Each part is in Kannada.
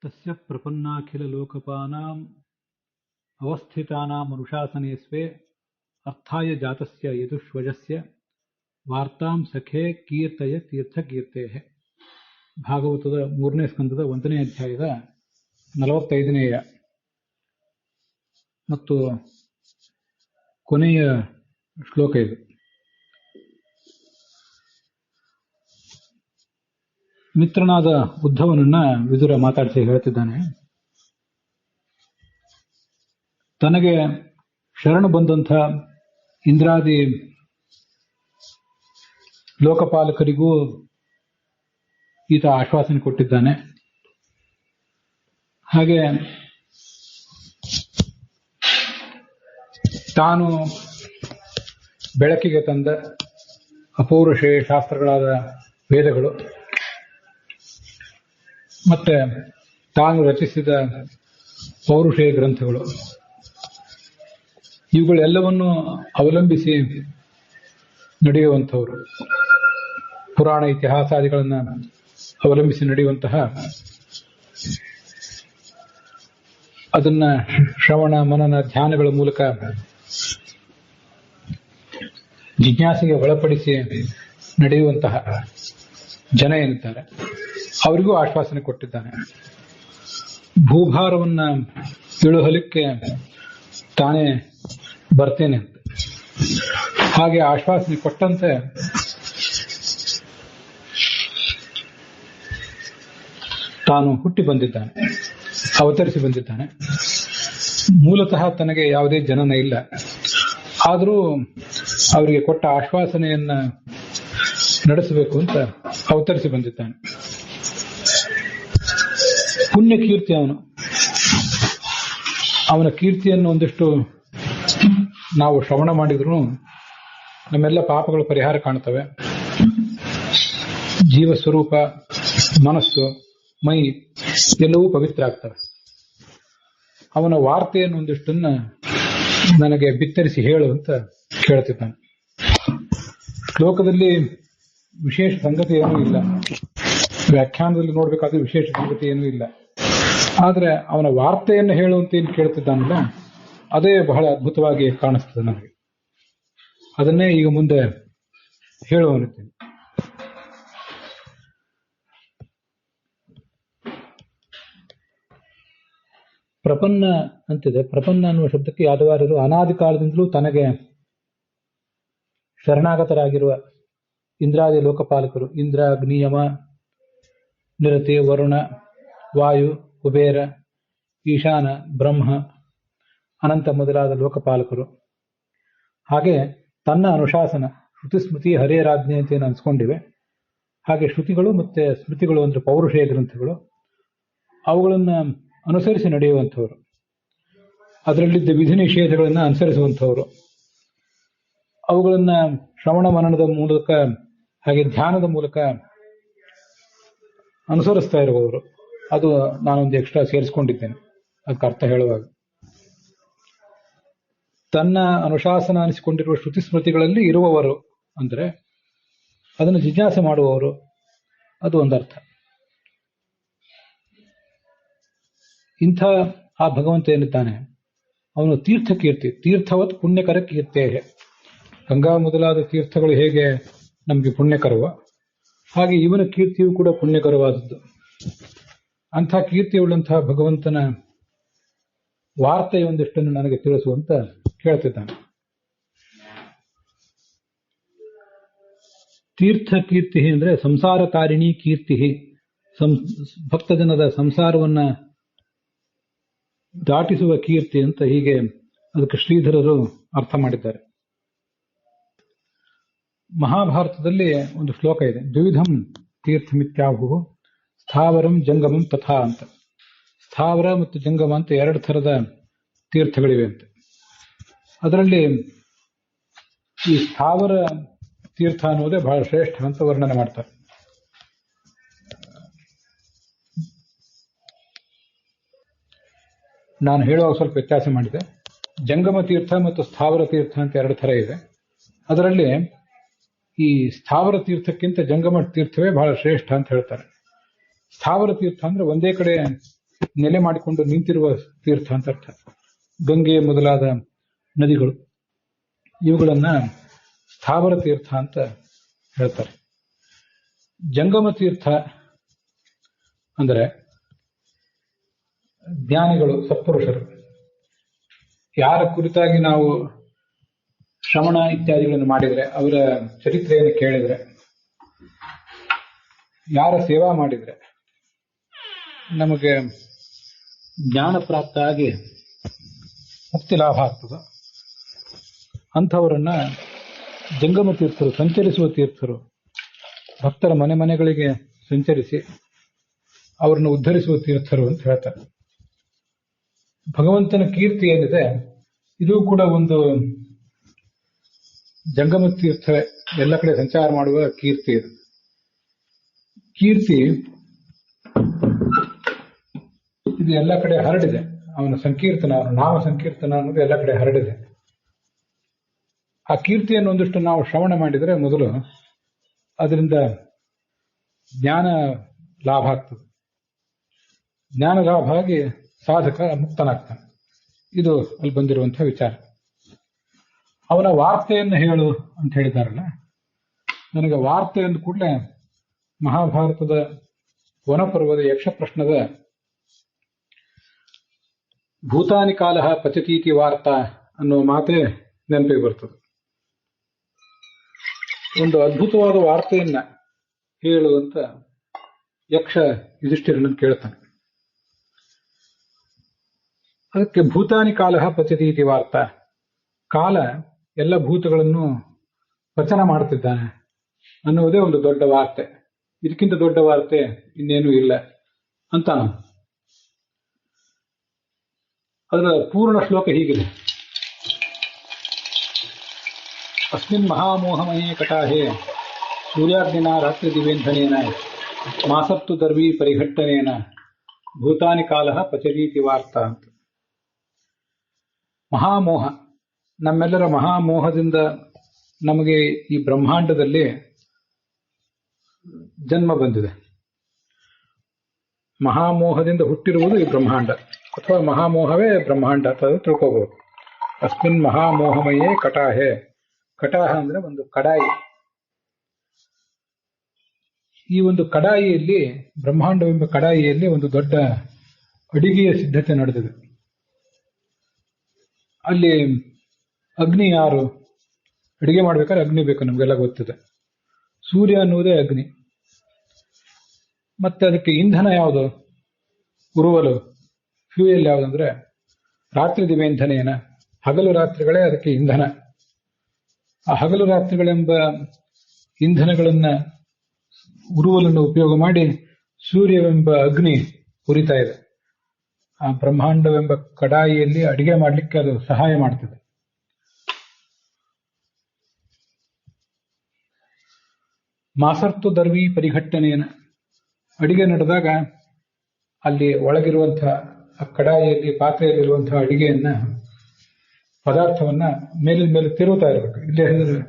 तस्य प्रपन्नाखिललोकपानाम् अवस्थितानाम् अनुशासने स्वे अर्थाय जातस्य यदुष्वजस्य वार्तां सखे कीರ್ತय ತೀರ್ಥಕೀರ್ತೆಯೇ. ಭಾಗವತದ 3ನೇ ಸ್ಕಂದದ 1ನೇ ಅಧ್ಯಾಯದ 45ನೇಯ ಮತ್ತು ಕೊನೆಯ ಶ್ಲೋಕ ಇದು. ಮಿತ್ರನಾದ ಉದ್ಧವನನ್ನ ವಿದುರ ಮಾತಾಡಿಸಿ ಹೇಳ್ತಿದ್ದಾನೆ, ತನಗೆ ಶರಣು ಬಂದಂಥ ಇಂದ್ರಾದಿ ಲೋಕಪಾಲಕರಿಗೂ ಈತ ಆಶ್ವಾಸನೆ ಕೊಟ್ಟಿದ್ದಾನೆ. ಹಾಗೆ ತಾನು ಬೆಳಕಿಗೆ ತಂದ ಅಪೌರುಷೇಯ ಶಾಸ್ತ್ರಗಳಾದ ವೇದಗಳು ಮತ್ತೆ ತಾನು ರಚಿಸಿದ ಪೌರುಷೇಯ ಗ್ರಂಥಗಳು ಇವುಗಳೆಲ್ಲವನ್ನು ಅವಲಂಬಿಸಿ ನಡೆಯುವಂಥವರು, ಪುರಾಣ ಇತಿಹಾಸಾದಿಗಳನ್ನು ಅವಲಂಬಿಸಿ ನಡೆಯುವಂತಹ, ಅದನ್ನ ಶ್ರವಣ ಮನನ ಧ್ಯಾನಗಳ ಮೂಲಕ ಜಿಜ್ಞಾಸೆಗೆ ಒಳಪಡಿಸಿ ನಡೆಯುವಂತಹ ಜನ ಏನಿದ್ದಾರೆ ಅವರಿಗೂ ಆಶ್ವಾಸನೆ ಕೊಟ್ಟಿದ್ದಾನೆ. ಭೂಭಾರವನ್ನ ಇಳುಹಲಿಕ್ಕೆ ತಾನೇ ಬರ್ತೇನೆ ಅಂತ ಹಾಗೆ ಆಶ್ವಾಸನೆ ಕೊಟ್ಟಂತೆ ತಾನು ಹುಟ್ಟಿ ಬಂದಿದ್ದಾನೆ, ಅವತರಿಸಿ ಬಂದಿದ್ದಾನೆ. ಮೂಲತಃ ತನಗೆ ಯಾವುದೇ ಜನನ ಇಲ್ಲ, ಆದರೂ ಅವರಿಗೆ ಕೊಟ್ಟ ಆಶ್ವಾಸನೆಯನ್ನ ನಡೆಸಬೇಕು ಅಂತ ಅವತರಿಸಿ ಬಂದಿದ್ದಾನೆ. ಪುಣ್ಯ ಕೀರ್ತಿ ಅವನ ಕೀರ್ತಿಯನ್ನು ಒಂದಿಷ್ಟು ನಾವು ಶ್ರವಣ ಮಾಡಿದ್ರು ನಮ್ಮೆಲ್ಲ ಪಾಪಗಳು ಪರಿಹಾರ ಕಾಣ್ತವೆ. ಜೀವ ಸ್ವರೂಪ, ಮನಸ್ಸು, ಮೈ ಎಲ್ಲವೂ ಪವಿತ್ರ ಆಗ್ತವೆ. ಅವನ ವಾರ್ತೆಯನ್ನು ಒಂದಿಷ್ಟನ್ನ ನನಗೆ ಬಿತ್ತರಿಸಿ ಹೇಳು ಅಂತ ಕೇಳ್ತಿದ್ದಾನೆ. ಶ್ಲೋಕದಲ್ಲಿ ವಿಶೇಷ ಸಂಗತಿ ಏನೂ ಇಲ್ಲ, ವ್ಯಾಖ್ಯಾನದಲ್ಲಿ ನೋಡ್ಬೇಕಾದ್ರೆ ವಿಶೇಷ ಸಂಗತಿ ಏನೂ ಇಲ್ಲ. ಆದ್ರೆ ಅವನ ವಾರ್ತೆಯನ್ನು ಹೇಳುವಂತ ಏನು ಕೇಳ್ತಿದ್ದಾನಲ್ಲ, ಅದೇ ಬಹಳ ಅದ್ಭುತವಾಗಿ ಕಾಣಿಸ್ತದೆ ನನಗೆ. ಅದನ್ನೇ ಈಗ ಮುಂದೆ ಹೇಳುವನಿದ್ದೇನೆ. ಪ್ರಪನ್ನ ಅಂತಿದೆ. ಪ್ರಪನ್ನ ಅನ್ನುವ ಶಬ್ದಕ್ಕೆ ಯಾದವಾರರು ಅನಾದಿ ಕಾಲದಿಂದಲೂ ತನಗೆ ಶರಣಾಗತರಾಗಿರುವ ಇಂದ್ರಾದಿ ಲೋಕಪಾಲಕರು, ಇಂದ್ರ, ಅಗ್ನಿ, ಯಮ, ನಿರತಿ, ವರುಣ, ವಾಯು, ಕುಬೇರ, ಈಶಾನ, ಬ್ರಹ್ಮ, ಅನಂತ ಮೊದಲಾದ ಲೋಕಪಾಲಕರು, ಹಾಗೆ ತನ್ನ ಅನುಶಾಸನ ಶ್ರುತಿ ಸ್ಮೃತಿ ಹರೇರಾಜ್ಞೆ ಅಂತ ಏನು ಅನ್ಸ್ಕೊಂಡಿವೆ, ಹಾಗೆ ಶ್ರುತಿಗಳು ಮತ್ತೆ ಸ್ಮೃತಿಗಳು ಅಂದ್ರೆ ಪೌರುಷೇಯ ಗ್ರಂಥಗಳು, ಅವುಗಳನ್ನ ಅನುಸರಿಸಿ ನಡೆಯುವಂಥವರು, ಅದರಲ್ಲಿದ್ದ ವಿಧಿ ನಿಷೇಧಗಳನ್ನ ಅನುಸರಿಸುವಂಥವರು, ಅವುಗಳನ್ನ ಶ್ರವಣ ಮನನದ ಮೂಲಕ ಹಾಗೆ ಧ್ಯಾನದ ಮೂಲಕ ಅನುಸರಿಸ್ತಾ ಇರುವವರು. ಅದು ನಾನೊಂದು ಎಕ್ಸ್ಟ್ರಾ ಸೇರಿಸ್ಕೊಂಡಿದ್ದೇನೆ ಅದಕ್ಕೆ ಅರ್ಥ ಹೇಳುವಾಗ. ತನ್ನ ಅನುಶಾಸನ ಅನಿಸಿಕೊಂಡಿರುವ ಶ್ರುತಿ ಸ್ಮೃತಿಗಳಲ್ಲಿ ಇರುವವರು ಅಂದ್ರೆ ಅದನ್ನು ಜಿಜ್ಞಾಸೆ ಮಾಡುವವರು, ಅದು ಒಂದರ್ಥ. ಇಂಥ ಆ ಭಗವಂತ ಏನಿದ್ದಾನೆ ಅವನು ತೀರ್ಥಕೀರ್ತಿ, ತೀರ್ಥವತ್ ಪುಣ್ಯಕರ ಕೀರ್ತೆಯೇ. ಗಂಗಾ ಮೊದಲಾದ ತೀರ್ಥಗಳು ಹೇಗೆ ನಮಗೆ ಪುಣ್ಯಕರವ, ಹಾಗೆ ಇವನ ಕೀರ್ತಿಯೂ ಕೂಡ ಪುಣ್ಯಕರವಾದದ್ದು. ಅಂಥ ಕೀರ್ತಿಯುಳ್ಳಂತಹ ಭಗವಂತನ ವಾರ್ತೆಯೊಂದಿಷ್ಟನ್ನು ನನಗೆ ತಿಳಿಸುವಂತ ಕೇಳ್ತಿದ್ದಾನೆ. ತೀರ್ಥ ಕೀರ್ತಿ ಅಂದ್ರೆ ಸಂಸಾರ ತಾರಿಣಿ ಕೀರ್ತಿ, ಭಕ್ತಜನದ ಸಂಸಾರವನ್ನ ದಾಟಿಸುವ ಕೀರ್ತಿ ಅಂತ ಹೀಗೆ ಅದಕ್ಕೆ ಶ್ರೀಧರರು ಅರ್ಥ ಮಾಡಿದ್ದಾರೆ. ಮಹಾಭಾರತದಲ್ಲಿ ಒಂದು ಶ್ಲೋಕ ಇದೆ, ದ್ವಿಧಂ ತೀರ್ಥಮಿತ್ಯಾಹು ಸ್ಥಾವರಂ ಜಂಗಮಂ ತಥಾ ಅಂತ. ಸ್ಥಾವರ ಮತ್ತು ಜಂಗಮ ಅಂತ 2 ಥರದ ತೀರ್ಥಗಳಿವೆ ಅಂತ. ಅದರಲ್ಲಿ ಈ ಸ್ಥಾವರ ತೀರ್ಥ ಅನ್ನೋದೇ ಬಹಳ ಶ್ರೇಷ್ಠ ಅಂತ ವರ್ಣನೆ ಮಾಡ್ತಾರೆ. ನಾನು ಹೇಳುವಾಗ ಸ್ವಲ್ಪ ವ್ಯತ್ಯಾಸ ಮಾಡಿದೆ. ಜಂಗಮ ತೀರ್ಥ ಮತ್ತು ಸ್ಥಾವರ ತೀರ್ಥ ಅಂತ 2 ಥರ ಇದೆ. ಅದರಲ್ಲಿ ಈ ಸ್ಥಾವರ ತೀರ್ಥಕ್ಕಿಂತ ಜಂಗಮ ತೀರ್ಥವೇ ಬಹಳ ಶ್ರೇಷ್ಠ ಅಂತ ಹೇಳ್ತಾರೆ. ಸ್ಥಾವರ ತೀರ್ಥ ಅಂದ್ರೆ ಒಂದೇ ಕಡೆ ನೆಲೆ ಮಾಡಿಕೊಂಡು ನಿಂತಿರುವ ತೀರ್ಥ ಅಂತ ಅರ್ಥ. ಗಂಗೆ ಮೊದಲಾದ ನದಿಗಳು ಇವುಗಳನ್ನ ಸ್ಥಾವರ ತೀರ್ಥ ಅಂತ ಹೇಳ್ತಾರೆ. ಜಂಗಮ ತೀರ್ಥ ಅಂದರೆ ಜ್ಞಾನಿಗಳು, ಸತ್ಪುರುಷರು, ಯಾರ ಕುರಿತಾಗಿ ನಾವು ಶ್ರವಣ ಇತ್ಯಾದಿಗಳನ್ನು ಮಾಡಿದರೆ, ಅವರ ಚರಿತ್ರೆಯನ್ನು ಕೇಳಿದರೆ, ಯಾರ ಸೇವಾ ಮಾಡಿದರೆ ನಮಗೆ ಜ್ಞಾನ ಪ್ರಾಪ್ತ ಆಗಿ ಮುಕ್ತಿ ಲಾಭ ಆಗ್ತದೆ. ಅಂಥವರನ್ನ ಜಂಗಮ ತೀರ್ಥರು, ಸಂಚರಿಸುವ ತೀರ್ಥರು, ಭಕ್ತರ ಮನೆ ಮನೆಗಳಿಗೆ ಸಂಚರಿಸಿ ಅವರನ್ನು ಉದ್ಧರಿಸುವ ತೀರ್ಥರು ಅಂತ ಹೇಳ್ತಾರೆ. ಭಗವಂತನ ಕೀರ್ತಿ ಏನಿದೆ ಇದು ಕೂಡ ಒಂದು ಜಂಗಮ ತೀರ್ಥ, ಎಲ್ಲ ಕಡೆ ಸಂಚಾರ ಮಾಡುವ ಕೀರ್ತಿ ಇದು. ಕೀರ್ತಿ ಇದು ಎಲ್ಲ ಕಡೆ ಹರಡಿದೆ. ಅವನ ಸಂಕೀರ್ತನ, ಅವನ ನಾಮ ಸಂಕೀರ್ತನ ಅನ್ನೋದು ಎಲ್ಲ ಕಡೆ ಹರಡಿದೆ. ಆ ಕೀರ್ತಿಯನ್ನು ಒಂದಿಷ್ಟು ನಾವು ಶ್ರವಣ ಮಾಡಿದರೆ ಮೊದಲು ಅದರಿಂದ ಜ್ಞಾನ ಲಾಭ ಆಗ್ತದೆ. ಜ್ಞಾನ ಲಾಭ ಆಗಿ ಸಾಧಕ ಮುಕ್ತನಾಗ್ತಾನೆ. ಇದು ಅಲ್ಲಿ ಬಂದಿರುವಂತಹ ವಿಚಾರ. ಅವನ ವಾರ್ತೆಯನ್ನು ಹೇಳು ಅಂತ ಹೇಳಿದಾರಲ್ಲ, ನನಗೆ ವಾರ್ತೆ ಅಂದ ಕೂಡಲೇ ಮಹಾಭಾರತದ ವನಪರ್ವದ ಯಕ್ಷಪ್ರಶ್ನದ ಭೂತಾನಿ ಕಾಲ ಪಚತೀತಿ ವಾರ್ತಾ ಅನ್ನುವ ಮಾತೇ ನೆನಪಿಗೆ ಬರ್ತದೆ. ಒಂದು ಅದ್ಭುತವಾದ ವಾರ್ತೆಯನ್ನ ಹೇಳು ಅಂತ ಯಕ್ಷ ಯುಧಿಷ್ಠಿರನನ್ನು ಕೇಳ್ತಾನೆ. ಅದಕ್ಕೆ ಭೂತಾನಿ ಕಾಲ ಪಚತೀತಿ ವಾರ್ತಾ, ಕಾಲ ಎಲ್ಲ ಭೂತಗಳನ್ನು ಪಚನ ಮಾಡುತ್ತಿದ್ದಾನೆ ಅನ್ನುವುದೇ ಒಂದು ದೊಡ್ಡ ವಾರ್ತೆ. ಇದಕ್ಕಿಂತ ದೊಡ್ಡ ವಾರ್ತೆ ಇನ್ನೇನೂ ಇಲ್ಲ ಅಂತ. ಅದರ ಪೂರ್ಣ ಶ್ಲೋಕ ಹೀಗಿದೆ: ಅಸ್ಮಿನ್ ಮಹಾಮೋಹಮಯೇ ಕಟಾಹೇ ಸೂರ್ಯಾಗ್ನಿನ ರಾತ್ರಿ ದಿವೇಂಧನೇನ ಮಾಸತ್ತು ದರ್ವಿ ಪರಿಘಟ್ಟನೇನ ಭೂತಾನಿ ಕಾಲ ಪಚರೀತಿ ವಾರ್ತಾ ಅಂತ. ಮಹಾಮೋಹ, ನಮ್ಮೆಲ್ಲರ ಮಹಾಮೋಹದಿಂದ ನಮಗೆ ಈ ಬ್ರಹ್ಮಾಂಡದಲ್ಲಿ ಜನ್ಮ ಬಂದಿದೆ. ಮಹಾಮೋಹದಿಂದ ಹುಟ್ಟಿರುವುದು ಈ ಬ್ರಹ್ಮಾಂಡ, ಅಥವಾ ಮಹಾಮೋಹವೇ ಬ್ರಹ್ಮಾಂಡ ಅಂತ ತಿಳ್ಕೋಬಹುದು. ಅಸ್ಮಿನ್ ಮಹಾಮೋಹಮಯೇ ಕಟಾಹೆ. ಕಟಾಹ ಅಂದ್ರೆ ಒಂದು ಕಡಾಯಿ. ಈ ಒಂದು ಕಡಾಯಿಯಲ್ಲಿ, ಬ್ರಹ್ಮಾಂಡವೆಂಬ ಕಡಾಯಿಯಲ್ಲಿ ಒಂದು ದೊಡ್ಡ ಅಡಿಗೆಯ ಸಿದ್ಧತೆ ನಡೆದಿದೆ. ಅಲ್ಲಿ ಅಗ್ನಿ ಯಾರು? ಅಡಿಗೆ ಮಾಡ್ಬೇಕಾದ್ರೆ ಅಗ್ನಿ ಬೇಕು, ನಮಗೆಲ್ಲ ಗೊತ್ತಿದೆ. ಸೂರ್ಯ ಅನ್ನುವುದೇ ಅಗ್ನಿ. ಮತ್ತೆ ಅದಕ್ಕೆ ಇಂಧನ ಯಾವುದು? ಉರುವಲು, ಫ್ಯೂಯಲ್ ಯಾವುದಂದ್ರೆ ರಾತ್ರಿ ದಿವೇಂಧನೇನ, ಹಗಲು ರಾತ್ರಿಗಳೇ ಅದಕ್ಕೆ ಇಂಧನ. ಆ ಹಗಲು ರಾತ್ರಿಗಳೆಂಬ ಇಂಧನಗಳನ್ನ, ಉರುವಲನ್ನು ಉಪಯೋಗ ಮಾಡಿ ಸೂರ್ಯವೆಂಬ ಅಗ್ನಿ ಉರಿತಾ ಇದೆ. ಆ ಬ್ರಹ್ಮಾಂಡವೆಂಬ ಕಡಾಯಿಯಲ್ಲಿ ಅಡಿಗೆ ಮಾಡಲಿಕ್ಕೆ ಅದು ಸಹಾಯ ಮಾಡ್ತದೆ. ಮಾಸರ್ತು ದರ್ವಿ ಪರಿಘಟ್ಟನೇನ, ಅಡಿಗೆ ನಡೆದಾಗ ಅಲ್ಲಿ ಒಳಗಿರುವಂತಹ ಆ ಕಡಾಯಿಯಲ್ಲಿ, ಪಾತ್ರೆಯಲ್ಲಿರುವಂತಹ ಅಡಿಗೆಯನ್ನ, ಪದಾರ್ಥವನ್ನ ಮೇಲಿನ ಮೇಲೆ ತಿರುಗುತ್ತಾ ಇರಬೇಕು. ಇಲ್ಲಿ ಹೇಳಿದ್ರೆ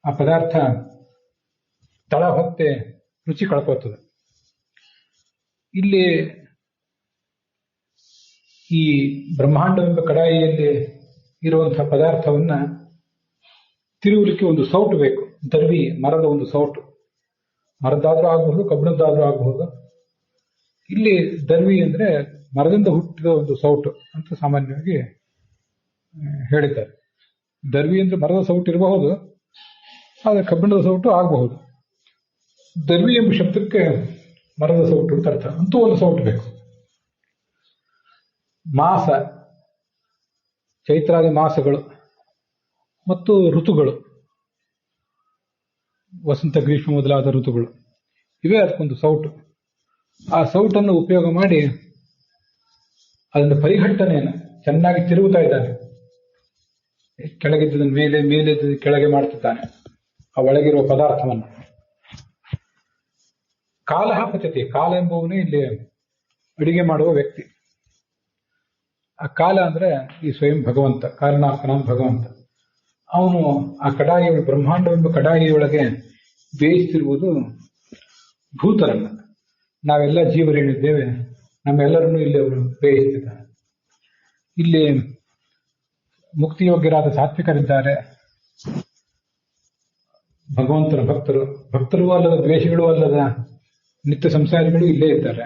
ಆ ಪದಾರ್ಥ ತಳ ಹೊತ್ತೆ ರುಚಿ ಕಳ್ಕೋತದೆ. ಇಲ್ಲಿ ಈ ಬ್ರಹ್ಮಾಂಡವೆಂಬ ಕಡಾಯಿಯಲ್ಲಿ ಇರುವಂತಹ ಪದಾರ್ಥವನ್ನ ತಿರುಗಲಿಕ್ಕೆ ಒಂದು ಸೌಟು ಬೇಕು. ದರ್ವಿ, ಮರದ ಒಂದು ಸೌಟು. ಮರದ್ದಾದ್ರೂ ಆಗಬಹುದು, ಕಬ್ಬಿಣದ್ದಾದ್ರೂ ಆಗಬಹುದು. ಇಲ್ಲಿ ದರ್ವಿ ಅಂದ್ರೆ ಮರದಿಂದ ಹುಟ್ಟಿದ ಒಂದು ಸೌಟು ಅಂತ ಸಾಮಾನ್ಯವಾಗಿ ಹೇಳಿದ್ದಾರೆ. ದರ್ವಿ ಅಂದ್ರೆ ಮರದ ಸೌಟು ಇರಬಹುದು, ಆದರೆ ಕಬ್ಬಿಣದ ಸೌಟು ಆಗಬಹುದು. ದರ್ವಿ ಎಂಬ ಶಬ್ದಕ್ಕೆ ಮರದ ಸೌಟು ಅಂತ ಅರ್ಥ. ಅಂತೂ ಒಂದು ಸೌಟು ಬೇಕು. ಮಾಸ, ಚೈತ್ರಾದಿ ಮಾಸಗಳು ಮತ್ತು ಋತುಗಳು, ವಸಂತ ಗ್ರೀಷ್ಮ ಮೊದಲಾದ ಋತುಗಳು, ಇವೇ ಅದಕ್ಕೊಂದು ಸೌಟು. ಆ ಸೌಟನ್ನು ಉಪಯೋಗ ಮಾಡಿ ಅದನ್ನು ಪರಿಘಟ್ಟನೆಯನ್ನು ಚೆನ್ನಾಗಿ ತಿರುಗುತ್ತಾ ಇದ್ದಾನೆ. ಕೆಳಗಿದ್ದ ಮೇಲೆ, ಮೇಲೆ ಕೆಳಗೆ ಮಾಡ್ತಿದ್ದಾನೆ ಆ ಒಳಗಿರುವ ಪದಾರ್ಥವನ್ನು. ಕಾಲ ಪಚತಿ, ಕಾಲ ಎಂಬುವನೇ ಇಲ್ಲಿ ಅಡಿಗೆ ಮಾಡುವ ವ್ಯಕ್ತಿ. ಆ ಕಾಲ ಅಂದ್ರೆ ಈ ಸ್ವಯಂ ಭಗವಂತ, ಕಾರಣಾತ್ಮನ ಭಗವಂತ. ಅವನು ಆ ಕಡಾಯಿ, ಬ್ರಹ್ಮಾಂಡವೆಂಬ ಕಡಾಯಿಯೊಳಗೆ ಬೇಯಿಸ್ತಿರುವುದು ಭೂತರನ್ನ. ನಾವೆಲ್ಲ ಜೀವರೇಣಿದ್ದೇವೆ, ನಮ್ಮೆಲ್ಲರನ್ನೂ ಇಲ್ಲಿ ಅವರು ಬೇಯಿಸ್ತಿದ್ದಾರೆ. ಇಲ್ಲಿ ಮುಕ್ತಿಯೋಗ್ಯರಾದ ಸಾತ್ವಿಕರಿದ್ದಾರೆ, ಭಗವಂತನ ಭಕ್ತರು, ಭಕ್ತರೂ ಅಲ್ಲದ ದ್ವೇಷಗಳೂ ಅಲ್ಲದ ನಿತ್ಯ ಸಂಸಾರಿಗಳು ಇಲ್ಲೇ ಇದ್ದಾರೆ.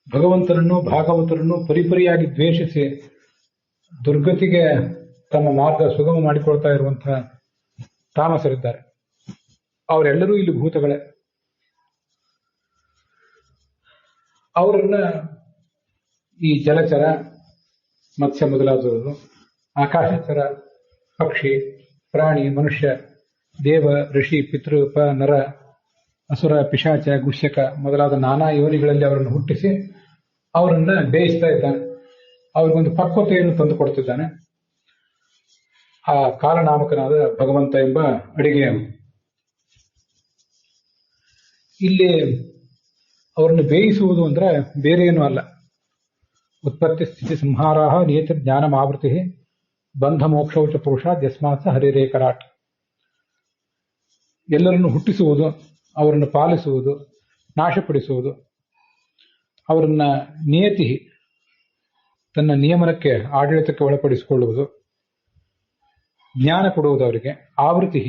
ಭಗವಂತನನ್ನು ಭಾಗವತರನ್ನು ಪರಿಪರಿಯಾಗಿ ದ್ವೇಷಿಸಿ ದುರ್ಗತಿಗೆ ತಮ್ಮ ಮಾರ್ಗ ಸುಗಮ ಮಾಡಿಕೊಳ್ತಾ ಇರುವಂತಹ ತಾಮಸರಿದ್ದಾರೆ. ಅವರೆಲ್ಲರೂ ಇಲ್ಲಿ ಭೂತಗಳೇ. ಅವರನ್ನ ಈ ಜಲಚರ, ಮತ್ಸ್ಯ ಮೊದಲಾದವರು, ಆಕಾಶಚರ, ಪಕ್ಷಿ, ಪ್ರಾಣಿ, ಮನುಷ್ಯ, ದೇವ, ಋಷಿ, ಪಿತೃ, ನರ, ಅಸುರ, ಪಿಶಾಚ, ಗುಷ್ಯಕ ಮೊದಲಾದ ನಾನಾ ಯೋನಿಗಳಲ್ಲಿ ಅವರನ್ನು ಹುಟ್ಟಿಸಿ ಅವರನ್ನ ಬೇಯಿಸ್ತಾ ಇದ್ದಾನೆ. ಅವ್ರಿಗೊಂದು ಪಕ್ವತೆಯನ್ನು ತಂದುಕೊಡ್ತಿದ್ದಾನೆ. ಆ ಕಾಲನಾಮಕನಾದ ಭಗವಂತ ಎಂಬ ಅಡಿಗೆಯನ್ನು ಇಲ್ಲಿ ಅವರನ್ನು ಬೇಯಿಸುವುದು ಅಂದ್ರೆ ಬೇರೆ ಏನೂ ಅಲ್ಲ. ಉತ್ಪತ್ತಿ ಸ್ಥಿತಿ ಸಂಹಾರಾಹ ನಿಯತ ಜ್ಞಾನಮಾವೃತಿ ಬಂಧ ಮೋಕ್ಷೌಚ ಪುರುಷಾದ್ ಯಸ್ಮಾತ್ ಹರಿರೇಕರಾಟ್. ಎಲ್ಲರನ್ನು ಹುಟ್ಟಿಸುವುದು, ಅವರನ್ನು ಪಾಲಿಸುವುದು, ನಾಶಪಡಿಸುವುದು, ಅವರನ್ನ ನಿಯತಿ ತನ್ನ ನಿಯಮನಕ್ಕೆ ಆಡಳಿತಕ್ಕೆ ಒಳಪಡಿಸಿಕೊಳ್ಳುವುದು, ಜ್ಞಾನ ಕೊಡುವುದು ಅವರಿಗೆ, ಆವೃತ್ತಿ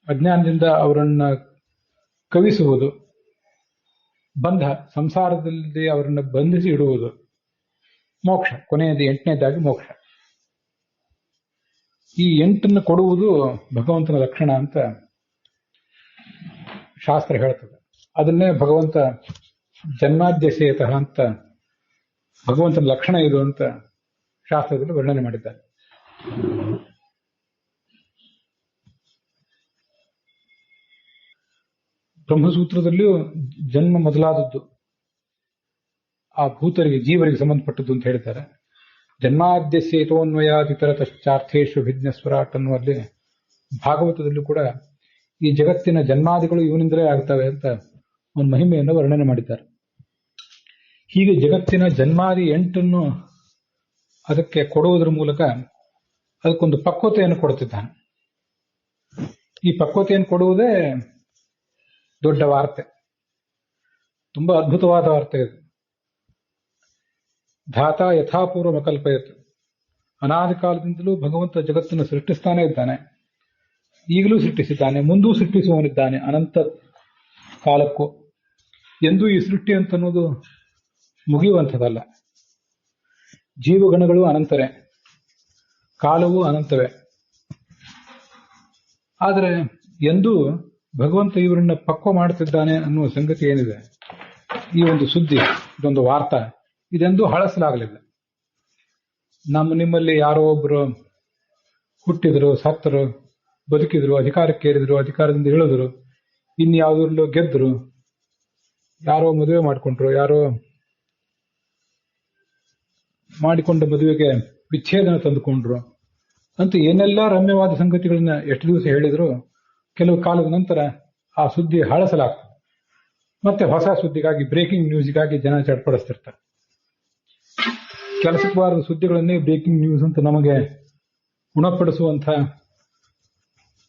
ಅಜ್ಞಾನದಿಂದ ಅವರನ್ನ ಕವಿಸುವುದು, ಬಂಧ ಸಂಸಾರದಲ್ಲಿ ಅವರನ್ನು ಬಂಧಿಸಿ ಇಡುವುದು, ಮೋಕ್ಷ ಕೊನೆಯದು 8ನೇದಾಗಿ ಮೋಕ್ಷ. ಈ 8 ಕೊಡುವುದು ಭಗವಂತನ ಲಕ್ಷಣ ಅಂತ ಶಾಸ್ತ್ರ ಹೇಳ್ತದೆ. ಅದನ್ನೇ ಭಗವಂತ ಜನ್ಮಾದ್ಯಸೇತಃ ಅಂತ, ಭಗವಂತನ ಲಕ್ಷಣ ಇದು ಅಂತ ಶಾಸ್ತ್ರದಲ್ಲಿ ವರ್ಣನೆ ಮಾಡಿದ್ದಾರೆ. ಬ್ರಹ್ಮಸೂತ್ರದಲ್ಲಿಯೂ ಜನ್ಮ ಮೊದಲಾದದ್ದು ಆ ಭೂತರಿಗೆ, ಜೀವರಿಗೆ ಸಂಬಂಧಪಟ್ಟದ್ದು ಅಂತ ಹೇಳ್ತಾರೆ. ಜನ್ಮಾದ್ಯಸೇತೋನ್ವಯಾದಿತರತಶ್ಚಾರ್ಥೇಶು ಭಿಜ್ಞಸ್ವರಾಟ್ ಅನ್ನುವಲ್ಲಿ ಭಾಗವತದಲ್ಲೂ ಕೂಡ ಈ ಜಗತ್ತಿನ ಜನ್ಮಾದಿಗಳು ಇವನಿಂದಲೇ ಆಗ್ತವೆ ಅಂತ ಒಂದು ಮಹಿಮೆಯನ್ನು ವರ್ಣನೆ ಮಾಡಿದ್ದಾರೆ. ಹೀಗೆ ಜಗತ್ತಿನ ಜನ್ಮಾದಿ 8 ಅದಕ್ಕೆ ಕೊಡುವುದರ ಮೂಲಕ ಅದಕ್ಕೊಂದು ಪಕ್ವತೆಯನ್ನು ಕೊಡುತ್ತಿದ್ದಾನೆ. ಈ ಪಕ್ವತೆಯನ್ನು ಕೊಡುವುದೇ ದೊಡ್ಡ ವಾರ್ತೆ, ತುಂಬಾ ಅದ್ಭುತವಾದ ವಾರ್ತೆ ಇದು. ಧಾತ ಯಥಾಪೂರ್ವ ಕಲ್ಪಯತ್. ಅನಾದಿ ಕಾಲದಿಂದಲೂ ಭಗವಂತ ಜಗತ್ತನ್ನು ಸೃಷ್ಟಿಸ್ತಾನೆ ಇದ್ದಾನೆ, ಈಗಲೂ ಸೃಷ್ಟಿಸಿದ್ದಾನೆ, ಮುಂದೂ ಸೃಷ್ಟಿಸುವವನಿದ್ದಾನೆ ಅನಂತ ಕಾಲಕ್ಕೂ. ಎಂದೂ ಈ ಸೃಷ್ಟಿ ಅಂತನ್ನೋದು ಮುಗಿಯುವಂಥದ್ದಲ್ಲ. ಜೀವಗಣಗಳು ಅನಂತರೇ, ಕಾಲವೂ ಅನಂತವೇ. ಆದರೆ ಎಂದೂ ಭಗವಂತ ಇವರನ್ನ ಪಕ್ವ ಮಾಡುತ್ತಿದ್ದಾನೆ ಅನ್ನುವ ಸಂಗತಿ ಏನಿದೆ, ಈ ಒಂದು ಸುದ್ದಿ, ಇದೊಂದು ವಾರ್ತಾ, ಇದೆಂದೂ ಹಳಸಲಾಗಲಿಲ್ಲ. ನಿಮ್ಮಲ್ಲಿ ಯಾರೋ ಒಬ್ಬರು ಹುಟ್ಟಿದ್ರು, ಸತ್ತರು, ಬದುಕಿದ್ರು, ಅಧಿಕಾರಕ್ಕೇರಿದ್ರು, ಅಧಿಕಾರದಿಂದ ಇಳಿದ್ರು, ಇನ್ಯಾವುದ್ರಲ್ಲೂ ಗೆದ್ರು, ಯಾರೋ ಮದುವೆ ಮಾಡಿಕೊಂಡ್ರು, ಯಾರೋ ಮಾಡಿಕೊಂಡ ಮದುವೆಗೆ ವಿಚ್ಛೇದನ ತಂದುಕೊಂಡ್ರು ಅಂತ ಏನೆಲ್ಲ ರಮ್ಯವಾದ ಸಂಗತಿಗಳನ್ನ ಎಷ್ಟು ದಿವಸ ಹೇಳಿದ್ರು, ಕೆಲವು ಕಾಲದ ನಂತರ ಆ ಸುದ್ದಿ ಹಳಸಲಾಗ್ತದೆ. ಮತ್ತೆ ಹೊಸ ಸುದ್ದಿಗಾಗಿ, ಬ್ರೇಕಿಂಗ್ ನ್ಯೂಸ್ಗಾಗಿ ಜನ ಚಡ್ಪಡಿಸ್ತಿರ್ತಾರೆ. ಕೆಲಸಕ್ಕೆ ಬಾರದ ಸುದ್ದಿಗಳನ್ನೇ ಬ್ರೇಕಿಂಗ್ ನ್ಯೂಸ್ ಅಂತ ನಮಗೆ ಗುಣಪಡಿಸುವಂಥ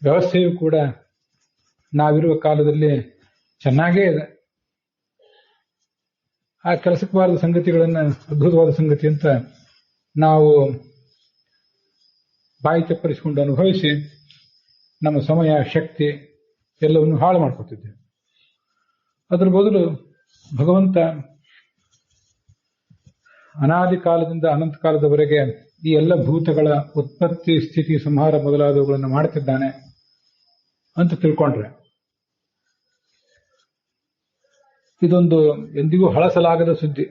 ವ್ಯವಸ್ಥೆಯು ಕೂಡ ನಾವಿರುವ ಕಾಲದಲ್ಲಿ ಚೆನ್ನಾಗೇ ಇದೆ. ಆ ಕೆಲಸಕ್ಕೆ ಬಾರದ ಸಂಗತಿಗಳನ್ನ ಅದ್ಭುತವಾದ ಸಂಗತಿ ಅಂತ ನಾವು ಬಾಯಿ ಚಪ್ಪರಿಸಿಕೊಂಡು ಅನುಭವಿಸಿ ನಮ್ಮ ಸಮಯ, ಶಕ್ತಿ ಎಲ್ಲವನ್ನು ಹಾಳು ಮಾಡ್ಕೊತಿದ್ದೇವೆ. ಅದರ ಬದಲು ಭಗವಂತ ಅನಾದಿ ಕಾಲದಿಂದ ಅನಂತ ಕಾಲದವರೆಗೆ ಈ ಎಲ್ಲ ಭೂತಗಳ ಉತ್ಪತ್ತಿ, ಸ್ಥಿತಿ, ಸಂಹಾರ ಮೊದಲಾದವುಗಳನ್ನು ಮಾಡುತ್ತಿದ್ದಾನೆ ಅಂತ ತಿಳ್ಕೊಂಡ್ರೆ ಇದೊಂದು ಎಂದಿಗೂ ಹಳಸಲಾಗದ ಸುದ್ದಿ.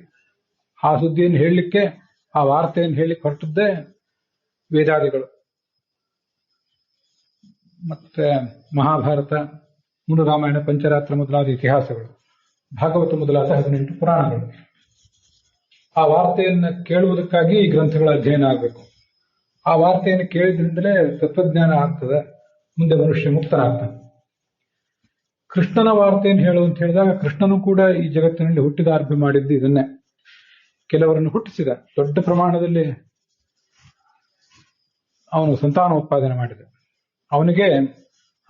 ಆ ಸುದ್ದಿಯನ್ನು ಹೇಳಲಿಕ್ಕೆ, ಆ ವಾರ್ತೆಯನ್ನು ಹೇಳಲಿಕ್ಕೆ ಹೊರಟದ್ದೇ ವೇದಾದಿಗಳು. ಮತ್ತೆ ಮಹಾಭಾರತ, ಮುನು ರಾಮಾಯಣ, ಪಂಚರಾತ್ರ ಮೊದಲಾದ ಇತಿಹಾಸಗಳು, ಭಾಗವತ ಮೊದಲಾದ 18 ಪುರಾಣಗಳು. ಆ ವಾರ್ತೆಯನ್ನು ಕೇಳುವುದಕ್ಕಾಗಿ ಈ ಗ್ರಂಥಗಳ ಅಧ್ಯಯನ ಆಗಬೇಕು. ಆ ವಾರ್ತೆಯನ್ನು ಕೇಳಿದ್ರಿಂದಲೇ ತತ್ವಜ್ಞಾನ ಆಗ್ತದೆ, ಮುಂದೆ ಮನುಷ್ಯ ಮುಕ್ತನಾಗ್ತಾನೆ. ಕೃಷ್ಣನ ವಾರ್ತೆಯನ್ನು ಹೇಳು ಅಂತ ಹೇಳಿದಾಗ ಕೃಷ್ಣನು ಕೂಡ ಈ ಜಗತ್ತಿನಲ್ಲಿ ಹುಟ್ಟಿದಾರ್ಭ್ಯ ಮಾಡಿದ್ದು ಇದನ್ನೇ. ಕೆಲವರನ್ನು ಹುಟ್ಟಿಸಿದ, ದೊಡ್ಡ ಪ್ರಮಾಣದಲ್ಲಿ ಅವನು ಸಂತಾನೋತ್ಪಾದನೆ ಮಾಡಿದ. ಅವನಿಗೆ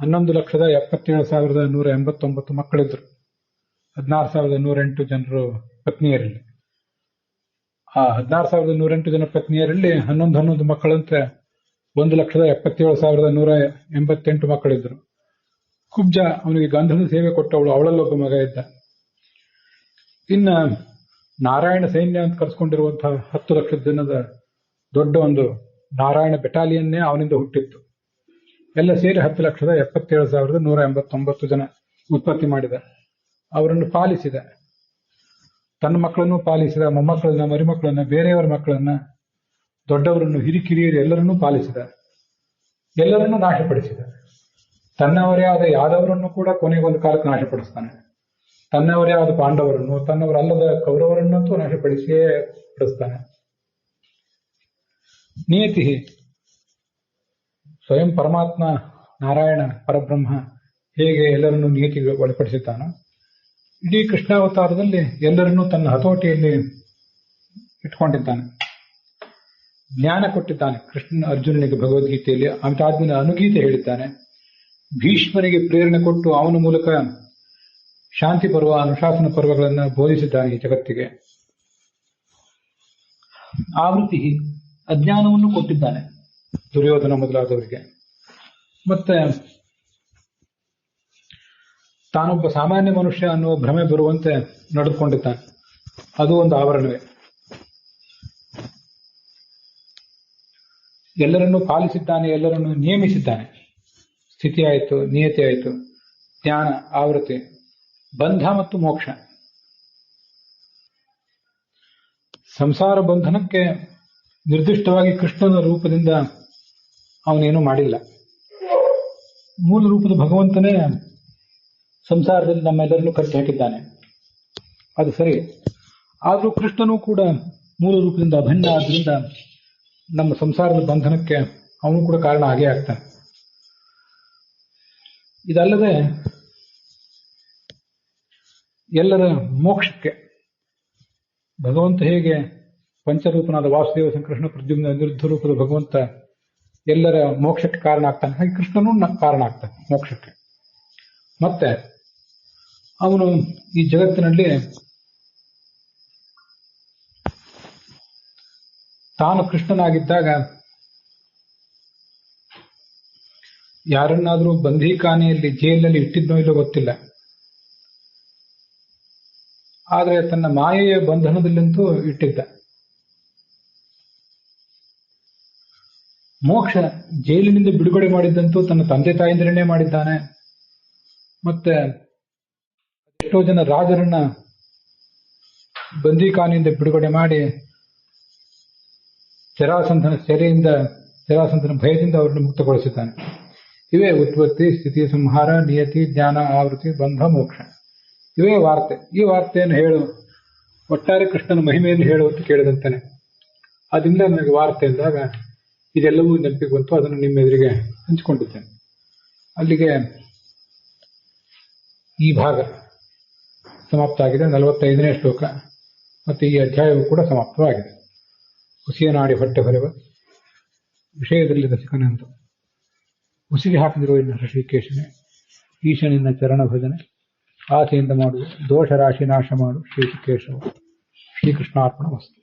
11,77,189 ಮಕ್ಕಳಿದ್ರು, 16,108 ಜನರು ಪತ್ನಿಯರಲ್ಲಿ. ಆ 16,108 ಜನ ಪತ್ನಿಯರಲ್ಲಿ 11 ಮಕ್ಕಳಂತೆ 1,77,188 ಮಕ್ಕಳಿದ್ರು. ಕುಬ್ಜ ಅವನಿಗೆ ಗಂಧದ ಸೇವೆ ಕೊಟ್ಟವಳು, ಅವಳಲ್ಲೊಬ್ಬ ಮಗ ಇದ್ದ. ಇನ್ನ ನಾರಾಯಣ ಸೈನ್ಯ ಅಂತ ಕರೆಸ್ಕೊಂಡಿರುವಂತಹ 10 ಲಕ್ಷ ಜನದ ದೊಡ್ಡ ಒಂದು ನಾರಾಯಣ ಬೆಟಾಲಿಯನ್ನೇ ಅವನಿಂದ ಹುಟ್ಟಿತ್ತು. ಎಲ್ಲ ಸೇರಿ 10,77,189 ಜನ ಉತ್ಪತ್ತಿ ಮಾಡಿದ. ಅವರನ್ನು ಪಾಲಿಸಿದ, ತನ್ನ ಮಕ್ಕಳನ್ನು ಪಾಲಿಸಿದ, ಮೊಮ್ಮಕ್ಕಳನ್ನ, ಮರಿಮಕ್ಕಳನ್ನ, ಬೇರೆಯವರ ಮಕ್ಕಳನ್ನ, ದೊಡ್ಡವರನ್ನು, ಹಿರಿಕಿರಿಯರು ಎಲ್ಲರನ್ನೂ ಪಾಲಿಸಿದ, ಎಲ್ಲರನ್ನೂ ನಾಶಪಡಿಸಿದ. ತನ್ನವರೇ ಆದ ಯಾದವರನ್ನು ಕೂಡ ಕೊನೆಗೊಂದು ಕಾಲಕ್ಕೆ ನಾಶಪಡಿಸ್ತಾನೆ. ತನ್ನವರೇ ಆದ ಪಾಂಡವರನ್ನು, ತನ್ನವರಲ್ಲದ ಕೌರವರನ್ನಂತೂ ನಾಶಪಡಿಸಿಯೇ ಪಡಿಸ್ತಾನೆ. ನಿಯತಿ ಸ್ವಯಂ ಪರಮಾತ್ಮ ನಾರಾಯಣ ಪರಬ್ರಹ್ಮ ಹೇಗೆ ಎಲ್ಲರನ್ನೂ ನಿಯತಿಗೆ ಒಳಪಡಿಸುತ್ತಾನೋ, ಇಡೀ ಕೃಷ್ಣಾವತಾರದಲ್ಲಿ ಎಲ್ಲರನ್ನೂ ತನ್ನ ಹತೋಟಿಯಲ್ಲಿ ಇಟ್ಕೊಂಡಿದ್ದಾನೆ. ಜ್ಞಾನ ಕೊಟ್ಟಿದ್ದಾನೆ ಕೃಷ್ಣ ಅರ್ಜುನನಿಗೆ ಭಗವದ್ಗೀತೆಯಲ್ಲಿ. ಅದಾದ್ಮೇಲೆ ಅನುಗೀತೆ ಹೇಳಿದ್ದಾನೆ. ಭೀಷ್ಮನಿಗೆ ಪ್ರೇರಣೆ ಕೊಟ್ಟು ಅವನ ಮೂಲಕ ಶಾಂತಿ ಪರ್ವ, ಅನುಶಾಸನ ಪರ್ವಗಳನ್ನು ಬೋಧಿಸಿದ್ದಾನೆ ಈ ಜಗತ್ತಿಗೆ. ಆವೃತ್ತಿ ಅಜ್ಞಾನವನ್ನು ಕೊಟ್ಟಿದ್ದಾನೆ ದುರ್ಯೋಧನ ಮೊದಲಾದವರಿಗೆ. ಮತ್ತೆ ತಾನೊಬ್ಬ ಸಾಮಾನ್ಯ ಮನುಷ್ಯ ಅನ್ನುವ ಭ್ರಮೆ ಬರುವಂತೆ ನಡೆದುಕೊಂಡಿದ್ದಾನೆ. ಅದು ಒಂದು ಆವರಣವೇ. ಎಲ್ಲರನ್ನೂ ಪಾಲಿಸಿದ್ದಾನೆ, ಎಲ್ಲರನ್ನೂ ನಿಯಮಿಸಿದ್ದಾನೆ. ಸ್ಥಿತಿ ಆಯಿತು, ನಿಯತಿ ಆಯಿತು, ಜ್ಞಾನ, ಆವೃತ್ತಿ, ಬಂಧ ಮತ್ತು ಮೋಕ್ಷ. ಸಂಸಾರ ಬಂಧನಕ್ಕೆ ನಿರ್ದಿಷ್ಟವಾಗಿ ಕೃಷ್ಣನ ರೂಪದಿಂದ ಅವನೇನೂ ಮಾಡಿಲ್ಲ. ಮೂಲ ರೂಪದ ಭಗವಂತನೇ ಸಂಸಾರದಲ್ಲಿ ನಮ್ಮೆಲ್ಲರನ್ನೂ ಕಟ್ಟಿ ಹಾಕಿದ್ದಾನೆ. ಅದು ಸರಿ. ಆದರೂ ಕೃಷ್ಣನೂ ಕೂಡ ಮೂಲ ರೂಪದಿಂದ ಅಭಿನ್ನ ಆದ್ರಿಂದ ನಮ್ಮ ಸಂಸಾರದ ಬಂಧನಕ್ಕೆ ಅವನು ಕೂಡ ಕಾರಣ ಆಗೇ ಆಗ್ತಾನೆ. ಇದಲ್ಲದೆ ಎಲ್ಲರ ಮೋಕ್ಷಕ್ಕೆ ಭಗವಂತ ಹೇಗೆ ಪಂಚರೂಪನಾದ ವಾಸುದೇವ, ಸಂಕೃಷ್ಣ, ಪ್ರದ್ಯುಮ್ನ, ಅನಿರುದ್ಧ ರೂಪದ ಭಗವಂತ ಎಲ್ಲರ ಮೋಕ್ಷಕ್ಕೆ ಕಾರಣ ಆಗ್ತಾನೆ, ಹಾಗೆ ಕೃಷ್ಣನೂ ಕಾರಣ ಆಗ್ತಾನೆ ಮೋಕ್ಷಕ್ಕೆ. ಮತ್ತೆ ಅವನು ಈ ಜಗತ್ತಿನಲ್ಲಿ ತಾನು ಕೃಷ್ಣನಾಗಿದ್ದಾಗ ಯಾರನ್ನಾದ್ರೂ ಬಂಧೀಖಾನೆಯಲ್ಲಿ, ಜೈಲಿನಲ್ಲಿ ಇಟ್ಟಿದ್ನೋ ಇಲ್ಲೋ ಗೊತ್ತಿಲ್ಲ. ಆದರೆ ತನ್ನ ಮಾಯೆಯ ಬಂಧನದಲ್ಲಂತೂ ಇಟ್ಟಿದ್ದ. ಮೋಕ್ಷ ಜೈಲಿನಿಂದ ಬಿಡುಗಡೆ ಮಾಡಿದ್ದಂತೂ ತನ್ನ ತಂದೆ ತಾಯಿಂದರನ್ನೇ ಮಾಡಿದ್ದಾನೆ. ಮತ್ತೆ ಎಷ್ಟೋ ಜನ ರಾಜರನ್ನ ಬಂದೀಖಾನೆಯಿಂದ ಬಿಡುಗಡೆ ಮಾಡಿ ಜರಾಸಂಧನ ಸೆರೆಯಿಂದ, ಜರಾಸಂಧನ ಭಯದಿಂದ ಅವರನ್ನು ಮುಕ್ತಗೊಳಿಸಿದ್ದಾನೆ. ಇವೇ ಉತ್ಪತ್ತಿ, ಸ್ಥಿತಿ, ಸಂಹಾರ, ನಿಯತಿ, ಜ್ಞಾನ, ಆವೃತ್ತಿ, ಬಂಧ, ಮೋಕ್ಷ. ಇವೇ ವಾರ್ತೆ. ಈ ವಾರ್ತೆಯನ್ನು ಹೇಳು, ಒಟ್ಟಾರೆ ಕೃಷ್ಣನ ಮಹಿಮೆಯನ್ನು ಹೇಳು ಅಂತ ಕೇಳಿದಂತಾನೆ. ಅದರಿಂದ ನನಗೆ ವಾರ್ತೆ ಅಂದಾಗ ಇದೆಲ್ಲವೂ ನೆನಪಿಗೆ ಬಂತು. ಅದನ್ನು ನಿಮ್ಮ ಎದುರಿಗೆ ಹಂಚಿಕೊಂಡಿದ್ದೇನೆ. ಅಲ್ಲಿಗೆ ಈ ಭಾಗ ಸಮಾಪ್ತ ಆಗಿದೆ. 45ನೇ ಶ್ಲೋಕ ಮತ್ತು ಈ ಅಧ್ಯಾಯವು ಕೂಡ ಸಮಾಪ್ತವಾಗಿದೆ. ಹುಸಿಯ ನಾಡಿ ಹೊಟ್ಟೆ ಹೊರೆವ ವಿಷಯದಲ್ಲಿ ರಸಿಕನೆಂದು ಹುಸಿಗೆ ಹಾಕಿದಿರುವ ಇನ್ನು ಋಷಿಕೇಶನೇ, ಈಶನಿನ್ನ ಚರಣ ಭಜನೆ ಆಸೆಯಿಂದ ಮಾಡುವ ದೋಷ ರಾಶಿ ನಾಶ ಮಾಡು ಶ್ರೀಕೇಶವ. ಶ್ರೀಕೃಷ್ಣಾರ್ಪಣ ವಸ್ತು.